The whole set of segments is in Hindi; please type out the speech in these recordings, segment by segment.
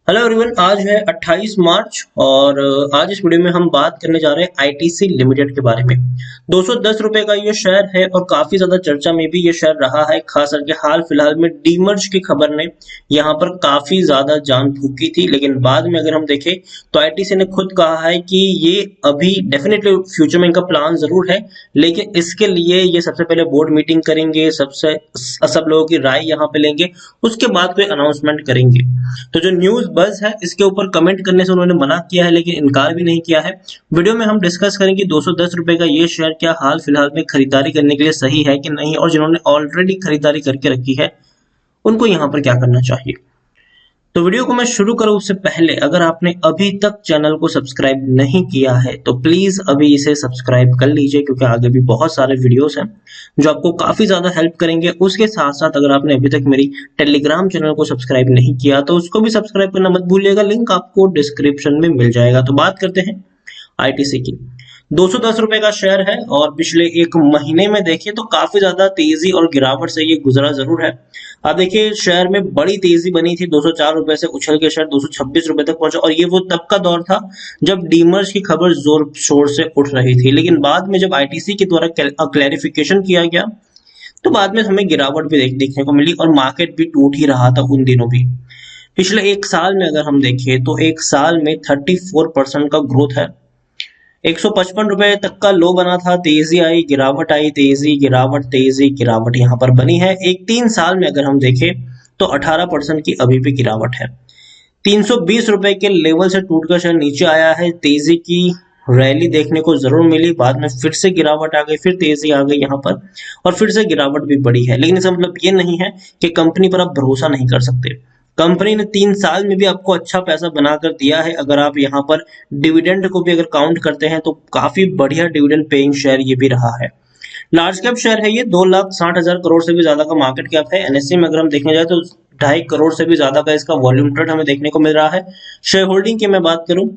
हेलो एवरीवन, आज है 28 मार्च और आज इस वीडियो में हम बात करने जा रहे हैं आईटीसी लिमिटेड के बारे में। 210 रुपए का ये शेयर है और काफी ज्यादा चर्चा में भी ये शेयर रहा है, खास करके हाल फिलहाल में डीमर्ज की खबर ने यहाँ पर काफी ज्यादा जान फूकी थी। लेकिन बाद में अगर हम देखें तो आईटीसी ने खुद कहा है कि ये अभी डेफिनेटली फ्यूचर में इनका प्लान जरूर है, लेकिन इसके लिए ये सबसे पहले बोर्ड मीटिंग करेंगे, सब लोगों की राय यहाँ पे लेंगे, उसके बाद कोई अनाउंसमेंट करेंगे। तो जो न्यूज बस है इसके ऊपर कमेंट करने से उन्होंने मना किया है, लेकिन इनकार भी नहीं किया है। वीडियो में हम डिस्कस करेंगे 210 रुपए का ये शेयर क्या हाल फिलहाल में खरीदारी करने के लिए सही है कि नहीं, और जिन्होंने ऑलरेडी खरीदारी करके रखी है उनको यहाँ पर क्या करना चाहिए। तो वीडियो को मैं शुरू करूं उससे पहले अगर आपने अभी तक चैनल को सब्सक्राइब नहीं किया है तो प्लीज अभी इसे सब्सक्राइब कर लीजिए, क्योंकि आगे भी बहुत सारे वीडियोस हैं जो आपको काफी ज्यादा हेल्प करेंगे। उसके साथ साथ अगर आपने अभी तक मेरी टेलीग्राम चैनल को सब्सक्राइब नहीं किया तो उसको भी सब्सक्राइब करना मत भूलिएगा, लिंक आपको डिस्क्रिप्शन में मिल जाएगा। तो बात करते हैं आईटीसी की। 210 रुपए का शेयर है और पिछले एक महीने में देखिए तो काफी ज्यादा तेजी और गिरावट से ये गुजरा जरूर है। आप देखिए शेयर में बड़ी तेजी बनी थी, 204 रुपए से उछल के शेयर 226 रुपए तक पहुंचा, और ये वो तब का दौर था जब डीमर्स की खबर जोर शोर से उठ रही थी। लेकिन बाद में जब आईटीसी के द्वारा क्लैरिफिकेशन किया गया तो बाद में हमें गिरावट भी देखने को मिली और मार्केट भी टूट ही रहा था उन दिनों भी। पिछले एक साल में अगर हम देखें तो एक साल में 34% का ग्रोथ है। 155 रुपए तक का लो बना था, तेजी आई, तेजी गिरावट यहाँ पर बनी है। एक 3 साल में अगर हम देखें तो 18% की अभी भी गिरावट है। 320 रुपए के लेवल से टूटकर शेयर नीचे आया है, तेजी की रैली देखने को जरूर मिली, बाद में फिर से गिरावट आ गई, फिर तेजी आ गई यहाँ पर और फिर से गिरावट भी बढ़ी है। लेकिन इसका मतलब ये नहीं है कि कंपनी पर आप भरोसा नहीं कर सकते। कंपनी ने 3 साल में भी आपको अच्छा पैसा बनाकर दिया है। अगर आप यहाँ पर डिविडेंड को भी अगर काउंट करते हैं तो काफी बढ़िया डिविडेंड पेइंग शेयर ये भी रहा है। लार्ज कैप शेयर है ये, 2,60,000 करोड़ से भी ज्यादा का मार्केट कैप है। एनएससी में अगर हम देखने जाए तो 2.5 करोड़ से भी ज्यादा का इसका वॉल्यूम ट्रेड हमें देखने को मिल रहा है। शेयर होल्डिंग की मैं बात करूं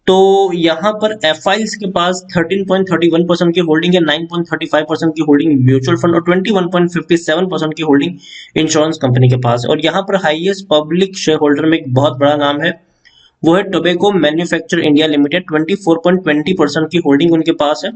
तो यहाँ पर एफआईज के पास 13.31% की होल्डिंग है, 9.35% की होल्डिंग म्यूचुअल फंड और 21.57% की होल्डिंग इंश्योरेंस कंपनी के पास है। और यहाँ पर हाईएस्ट पब्लिक शेयर होल्डर में एक बहुत बड़ा नाम है, वो है टोबैको मैन्युफैक्चर इंडिया लिमिटेड, 24.20% की होल्डिंग उनके पास है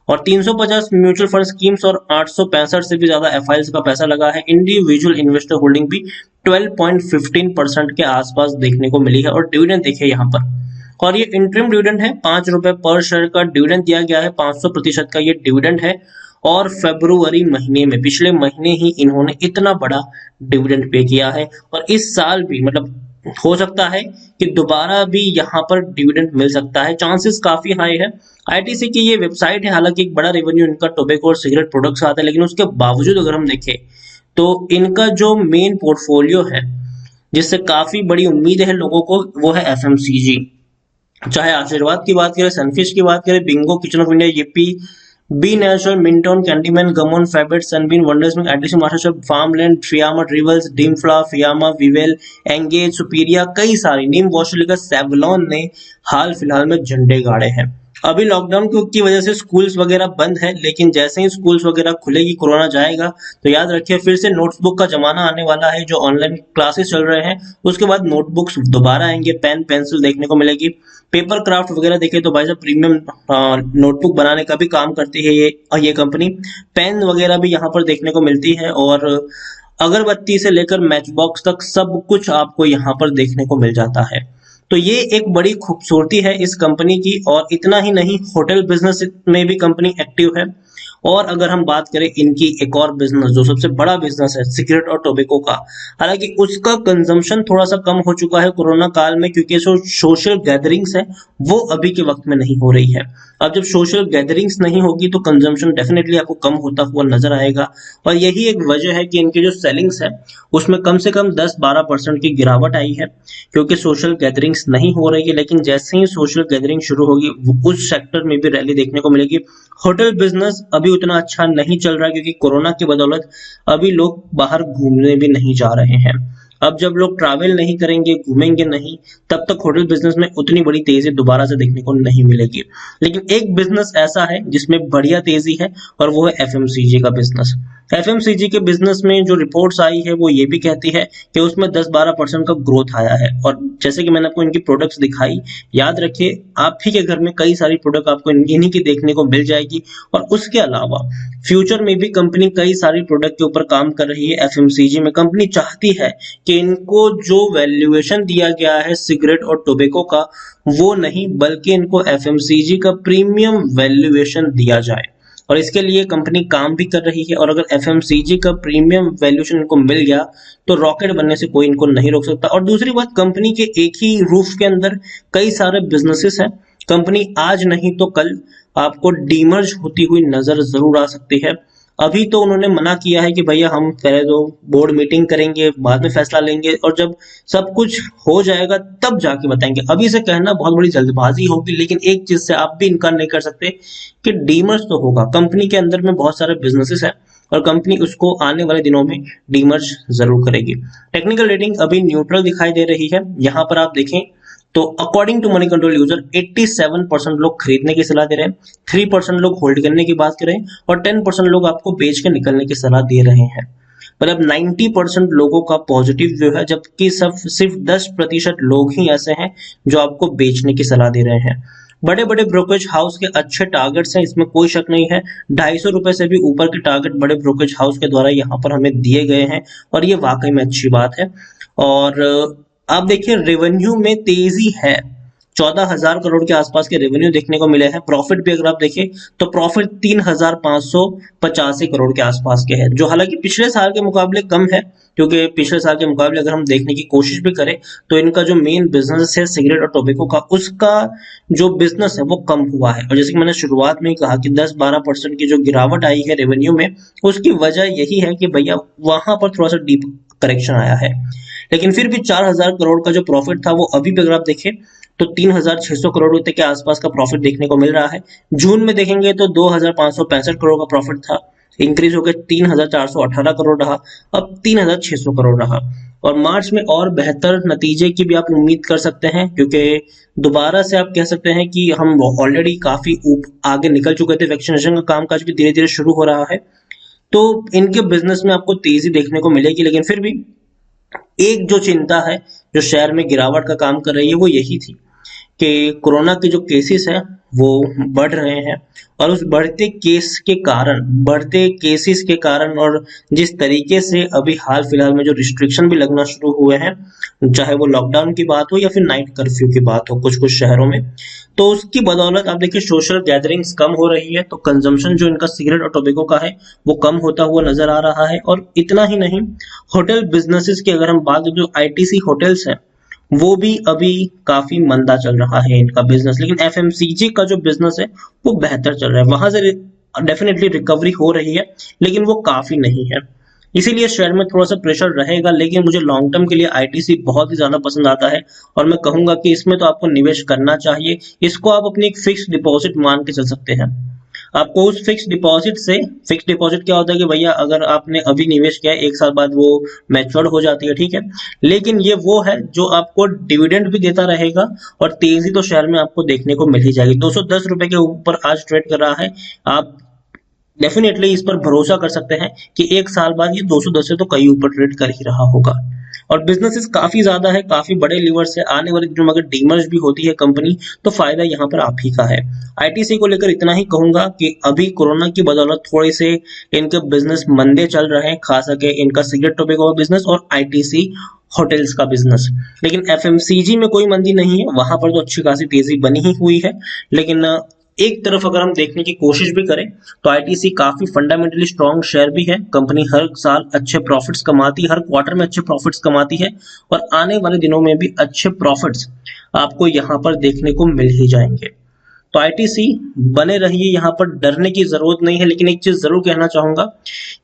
और 350 म्यूचुअल फंड स्कीम्स और 865 से भी ज्यादा एफआईज का पैसा लगा है। इंडिविजुअल इन्वेस्टर होल्डिंग भी 12.15% के आसपास देखने को मिली है। और डिविडेंड देखिए यहाँ पर, और ये इंटरिम डिविडेंड है, 5 रुपए पर शेयर का डिविडेंड दिया गया है, 500% का ये डिविडेंड है। और फरवरी महीने में, पिछले महीने ही इन्होंने इतना बड़ा डिविडेंड पे किया है और इस साल भी मतलब हो सकता है कि दोबारा भी यहाँ पर डिविडेंड मिल सकता है, चांसेस काफी हाई है। आईटीसी की ये वेबसाइट है, हालांकि एक बड़ा रेवेन्यू इनका टोबैको और सिगरेट प्रोडक्ट्स आता है, लेकिन उसके बावजूद अगर हम देखें तो इनका जो मेन पोर्टफोलियो है जिससे काफी बड़ी उम्मीद है लोगों को, वो है एफएमसीजी। चाहे आशीर्वाद की बात करें, सनफिश की बात करें, Bingo, Kitchen of India, Yippee, B Natural, मिंटोन, कैंडीमैन, गमन, फैबेट, सनबीन, वंडर्स मिल्क, एडिसन, मास्टरशेफ, फार्मलैंड, फियामा ट्रिवल्स, डीमफ्ला, फियामा, विवेल, एंगेज, सुपीरिया, कई सारी नीम वॉशलिका, सेवलॉन ने हाल फिलहाल में झंडे गाड़े हैं। अभी लॉकडाउन की वजह से स्कूल्स वगैरह बंद है, लेकिन जैसे ही स्कूल्स वगैरह खुलेगी, कोरोना जाएगा, तो याद रखिए फिर से नोटबुक का जमाना आने वाला है। जो ऑनलाइन क्लासेस चल रहे हैं उसके बाद नोटबुक्स दोबारा आएंगे, पेन पेंसिल देखने को मिलेगी। पेपर क्राफ्ट वगैरह देखे तो भाई साहब प्रीमियम नोटबुक बनाने का भी काम करती है ये कंपनी। पेन वगैरह भी यहाँ पर देखने को मिलती है और अगरबत्ती से लेकर मैच बॉक्स तक सब कुछ आपको यहाँ पर देखने को मिल जाता है। तो ये एक बड़ी खूबसूरती है इस कंपनी की। और इतना ही नहीं, होटल बिजनेस में भी कंपनी एक्टिव है। और अगर हम बात करें इनकी एक और बिजनेस जो सबसे बड़ा बिजनेस है सिगरेट और टोबैको का, हालांकि उसका कंजम्पशन थोड़ा सा कम हो चुका है कोरोना काल में, क्योंकि जो सोशल गैदरिंग्स है वो अभी के वक्त में नहीं हो रही है। अब जब सोशल गैदरिंग्स नहीं होगी तो कंजम्पशन डेफिनेटली आपको कम होता हुआ नजर आएगा। और यही एक वजह है कि इनके जो सेलिंग्स है उसमें कम से कम 10-12% की गिरावट आई है, क्योंकि सोशल गैदरिंग्स नहीं हो रही है। लेकिन जैसे ही सोशल गैदरिंग शुरू होगी उस सेक्टर में भी रैली देखने को मिलेगी। होटल बिजनेस अभी उतना अच्छा नहीं चल रहा है, क्योंकि कोरोना की बदौलत अभी लोग बाहर घूमने भी नहीं जा रहे हैं। अब जब लोग ट्रैवल नहीं करेंगे, घूमेंगे नहीं, तब तक होटल बिजनेस में उतनी बड़ी तेजी दोबारा से देखने को नहीं मिलेगी। लेकिन एक बिजनेस ऐसा है जिसमें बढ़िया तेजी है और वो है एफएमसीजी का बिजनेस। एफएमसीजी के बिजनेस में जो रिपोर्ट्स आई है वो ये भी कहती है कि उसमें 10-12% का ग्रोथ आया है। और जैसे कि मैंने आपको इनकी प्रोडक्ट्स दिखाई, याद रखिए आप ही के घर में कई सारी प्रोडक्ट आपको इन्हीं की देखने को मिल जाएगी। और उसके अलावा फ्यूचर में भी कंपनी कई सारी प्रोडक्ट के ऊपर काम कर रही है। एफएमसीजी में कंपनी चाहती है कि इनको जो वैल्यूएशन दिया गया है सिगरेट और टोबैको का, वो नहीं बल्कि इनको एफएमसीजी का प्रीमियम वैल्यूएशन दिया जाए। और इसके लिए कंपनी काम भी कर रही है। और अगर एफएमसीजी का प्रीमियम वैल्यूएशन इनको मिल गया तो रॉकेट बनने से कोई इनको नहीं रोक सकता। और दूसरी बात, कंपनी के एक ही रूफ के अंदर कई सारे बिजनेसेस हैं। कंपनी आज नहीं तो कल आपको डीमर्ज होती हुई नजर जरूर आ सकती है। अभी तो उन्होंने मना किया है कि भैया हम पहले तो बोर्ड मीटिंग करेंगे, बाद में फैसला लेंगे और जब सब कुछ हो जाएगा तब जाके बताएंगे। अभी से कहना बहुत बड़ी जल्दबाजी होगी। लेकिन एक चीज से आप भी इनकार नहीं कर सकते कि डीमर्ज तो होगा। कंपनी के अंदर में बहुत सारे बिजनेसेस है और कंपनी उसको आने वाले दिनों में डीमर्ज जरूर करेगी। टेक्निकल रेटिंग अभी न्यूट्रल दिखाई दे रही है। यहाँ पर आप देखें तो according to Moneycontrol user 87% लोग खरीदने की सलाह दे रहे हैं, 3% लोग होल्ड करने की बात कर रहे हैं और 10% लोग आपको बेच के निकलने की सलाह दे रहे हैं। मतलब 90% लोगों का पॉजिटिव व्यू है, जबकि सिर्फ 10% लोग ही ऐसे हैं जो आपको बेचने की सलाह दे रहे हैं। बड़े बड़े ब्रोकरेज हाउस के अच्छे टारगेट्स हैं, इसमें कोई शक नहीं है। 250 रुपए से भी ऊपर के टारगेट बड़े ब्रोकरेज हाउस के द्वारा यहाँ पर हमें दिए गए हैं और ये वाकई में अच्छी बात है। और आप देखिए रेवेन्यू में तेजी है, 14,000 करोड़ के आसपास के रेवेन्यू देखने को मिले हैं। प्रॉफिट भी अगर आप देखें तो प्रॉफिट 3,585 करोड़ के आसपास के हैं, जो हालांकि पिछले साल के मुकाबले कम है, क्योंकि पिछले साल के मुकाबले अगर हम देखने की कोशिश भी करें तो इनका जो मेन बिजनेस है सिगरेट और टोबैको का, उसका जो बिजनेस है वो कम हुआ है। और जैसे कि मैंने शुरुआत में ही कहा कि 10-12% की जो गिरावट आई है रेवेन्यू में, उसकी वजह यही है कि भैया वहां पर थोड़ा सा डीप करेक्शन आया है। लेकिन फिर भी 4,000 करोड़ का जो प्रॉफिट था वो अभी भी अगर आप देखें तो 3,600 करोड़ रुपए के आसपास का प्रॉफिट देखने को मिल रहा है। जून में देखेंगे तो 2,565 करोड़ का प्रॉफिट था, इंक्रीज होकर 3,418 करोड़ रहा, अब 3,600 करोड़ रहा। और मार्च में और बेहतर नतीजे की भी आप उम्मीद कर सकते हैं, क्योंकि दोबारा से आप कह सकते हैं कि हम ऑलरेडी काफी आगे निकल चुके थे, वैक्सीनेशन का कामकाज भी धीरे धीरे शुरू हो रहा है, तो इनके बिजनेस में आपको तेजी देखने को मिलेगी। लेकिन फिर भी एक जो चिंता है जो शहर में गिरावट का काम कर रही है वो यही थी कि कोरोना के जो केसेस हैं वो बढ़ रहे हैं। और उस बढ़ते केसेस के कारण और जिस तरीके से अभी हाल फिलहाल में जो रिस्ट्रिक्शन भी लगना शुरू हुए हैं, चाहे वो लॉकडाउन की बात हो या फिर नाइट कर्फ्यू की बात हो कुछ कुछ शहरों में, तो उसकी बदौलत आप देखिए सोशल गैदरिंग्स कम हो रही है, तो कंजम्पशन जो इनका सिगरेट और टोबैको का है वो कम होता हुआ नजर आ रहा है। और इतना ही नहीं, होटल बिजनेसेस की अगर हम बात करें, जो आईटीसी होटल्स है वो भी अभी काफी मंदा चल रहा है इनका बिजनेस। लेकिन एफएमसीजी का जो बिजनेस है वो बेहतर चल रहा है, वहां से डेफिनेटली रिकवरी हो रही है, लेकिन वो काफी नहीं है। इसीलिए शेयर में थोड़ा सा प्रेशर रहेगा। लेकिन मुझे लॉन्ग टर्म के लिए आईटीसी बहुत ही ज्यादा पसंद आता है और मैं कहूंगा कि इसमें तो आपको निवेश करना चाहिए। इसको आप अपनी एक फिक्स डिपॉजिट मान के चल सकते हैं। आपको उस फिक्स डिपॉजिट क्या होता है कि भैया अगर आपने अभी निवेश किया है, 1 साल बाद वो मैच्योर हो जाती है, ठीक है। लेकिन ये वो है जो आपको डिविडेंड भी देता रहेगा और तेजी तो शेयर में आपको देखने को मिल ही जाएगी। 210 रुपए के ऊपर आज ट्रेड कर रहा है, आप डेफिनेटली इस पर भरोसा कर सकते हैं कि 1 साल बाद ये 210 से तो कहीं ऊपर ट्रेड कर ही रहा होगा। और बिजनेसेस काफी ज्यादा है, काफी बड़े लीवर से आने वाले दिनों में अगर डीमर्ज भी होती है कंपनी तो फायदा यहाँ पर आप ही का है। आईटीसी को लेकर इतना ही कहूंगा कि अभी कोरोना की बदौलत थोड़े से इनके बिजनेस मंदे चल रहे हैं, खास करके इनका सिगरेट टोबैको का बिजनेस और आईटीसी होटल्स का बिजनेस। लेकिन एफएमसीजी में कोई मंदी नहीं है, वहां पर तो अच्छी खासी तेजी बनी ही हुई है। लेकिन एक तरफ अगर हम देखने की कोशिश भी करें तो आईटीसी काफी फंडामेंटली स्ट्रॉन्ग शेयर भी है। कंपनी हर साल अच्छे प्रॉफिट्स कमाती है, हर क्वार्टर में अच्छे प्रॉफिट्स कमाती है और आने वाले दिनों में भी अच्छे प्रॉफिट्स आपको यहाँ पर देखने को मिल ही जाएंगे। तो आईटीसी बने रहिए, यहाँ पर डरने की जरूरत नहीं है। लेकिन एक चीज जरूर कहना चाहूंगा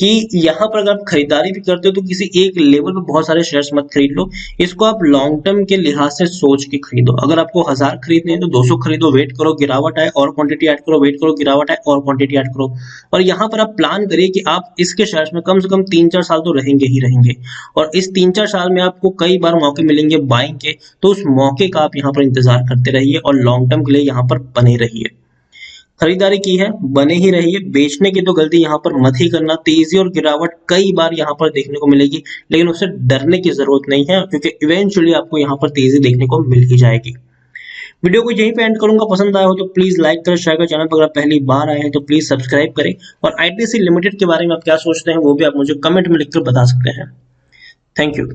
कि यहाँ पर अगर आप खरीदारी भी करते हो तो किसी एक लेवल पे बहुत सारे शेयर्स मत खरीद लो, इसको आप लॉन्ग टर्म के लिहाज से सोच के खरीदो। अगर आपको 1000 खरीदने हैं तो 200 खरीदो, वेट करो गिरावट आए और क्वांटिटी ऐड करो, वेट करो गिरावट आए और क्वांटिटी ऐड करो। और यहाँ पर आप प्लान करिए कि आप इसके शेयर्स में कम से कम 3-4 साल तो रहेंगे ही रहेंगे और इस 3-4 साल में आपको कई बार मौके मिलेंगे बाइंग के, तो उस मौके का आप यहाँ पर इंतजार करते रहिए और लॉन्ग टर्म के लिए यहाँ पर बने रहिए। खरीदारी की है, बने ही रहिए। बेचने की तो गलती यहाँ पर मत ही करना। तेजी और गिरावट कई बार यहाँ पर देखने को मिलेगी, लेकिन उससे डरने की जरूरत नहीं है, क्योंकि इवेंचुअली आपको यहाँ पर तेजी देखने को मिल ही जाएगी। वीडियो को यहीं पे एंड करूंगा। पसंद आया हो तो प्लीज लाइक करें, शेयर करें। चैनल पर अगर पहली बार आए हैं तो प्लीज सब्सक्राइब करें। और आईटीसी लिमिटेड के बारे में आप क्या सोचते हैं वो भी आप मुझे कमेंट में लिखकर बता सकते हैं। Thank you.